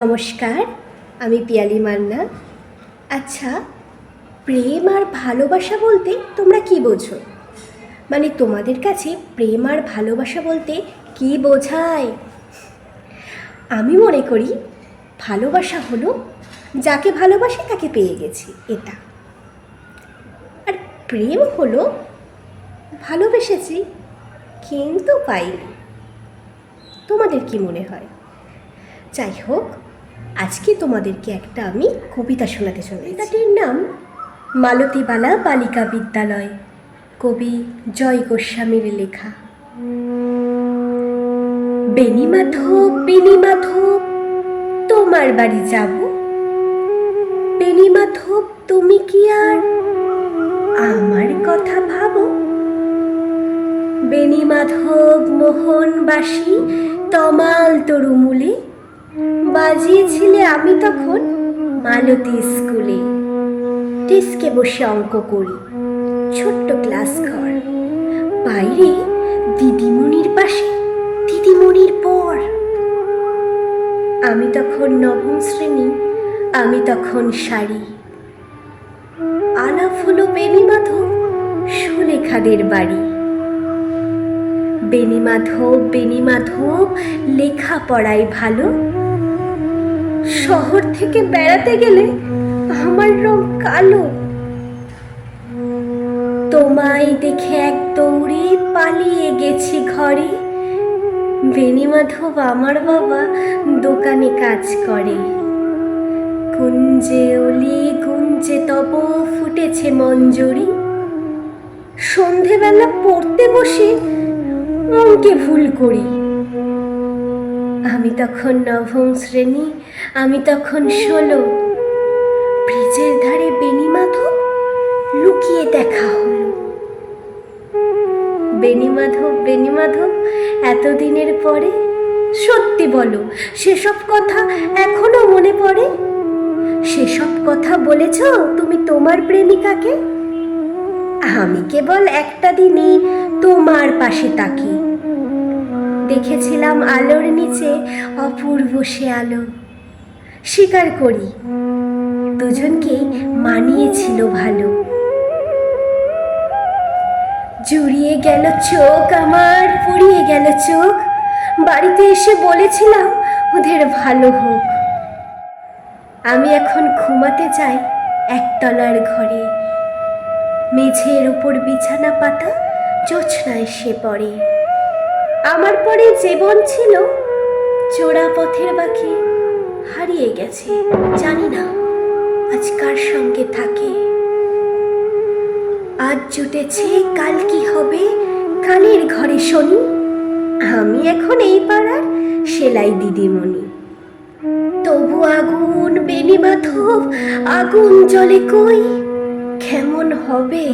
নমস্কার, আমি পিয়ালি মান্না। আচ্ছা, প্রেম আর ভালোবাসা বলতে তোমরা কি বোঝো? মানে তোমাদের কাছে প্রেম আর ভালোবাসা বলতে কি বোঝায়? আমি মনে করি ভালোবাসা হলো যাকে ভালোবাসি তাকে পেয়ে গেছি, এটা। আর প্রেম হলো ভালোবেসেছি কিন্তু পাইনি। তোমাদের কি মনে হয়? যাই হোক, আজকে তোমাদেরকে একটা আমি কবিতা শোনাতে চলেছি। কবিতাটির নাম মালতীবালা বালিকা বিদ্যালয়, কবি জয় গোস্বামীর লেখা। বেণীমাধব বেণীমাধব তোমার বাড়ি যাব, বেণীমাধব তুমি কি আর আমার কথা ভাবো? বেণীমাধব মোহনবাসী তমাল তরুমূলে বাজিয়েছিলে আমি তখন মালতী স্কুলে। ডেস্কে বসে অঙ্ক করি, ছোট্ট ক্লাস ঘর, বাইরে দিদিমণির পাশে দিদিমণির পর। আমি তখন নবম শ্রেণী, আমি তখন শাড়ি। আলাপ হলো বেণীমাধব সুলেখাদের বাড়ি। বেণীমাধব বেণীমাধব লেখাপড়ায় ভালো, শহর থেকে বেড়াতে গেলে আমার রং কালো। তোমায় দেখে এক দৌড়ে পালিয়ে গেছি ঘরে, বেণীমাধব আমার বাবা দোকানে কাজ করে। কুঞ্জে অলি গুঞ্জে তব ফুটেছে মঞ্জরি, সন্ধেবেলা পড়তে বসে অঙ্কে ভুল করি। আমি তখন নবম শ্রেণী, আমি তখন 16। ব্রিজের ধারে বেণীমাধব লুকিয়ে দেখা হলো। বেণীমাধব বেণীমাধব এতদিনের পরে সত্যি বলো, সেসব কথা এখনো মনে পড়ে? সেসব কথা বলেছ তুমি তোমার প্রেমিকাকে? আমি কেবল একটা দিনই তোমার পাশে তাকি, দেখেছিলাম আলোর নিচে অপূর্ব সে আলো। স্বীকার করি দুজনকেই মানিয়েছিল ভালো। জুড়িয়ে গেল চোখ আমার, পুড়িয়ে গেল চোখ, বাড়িতে এসে বলেছিলাম ওদের ভালো হোক। আমি এখন ঘুমাতে যাই একতলার ঘরে, মেঝের ওপর বিছানা পাতা জোছনায় সে পড়ে। আমার পরে জীবন ছিল চোরা পথের বাকি, হারিয়ে গেছে জানি না আজ কার সঙ্গে থাকে। আজ জুটেছে কাল কি হবে কালের ঘরে শনি, আমি এখন এই পাড়ার সেলাই দিদিমণি। তবু আগুন বেণীমাধব আগুন জ্বলে কই, কেমন হবে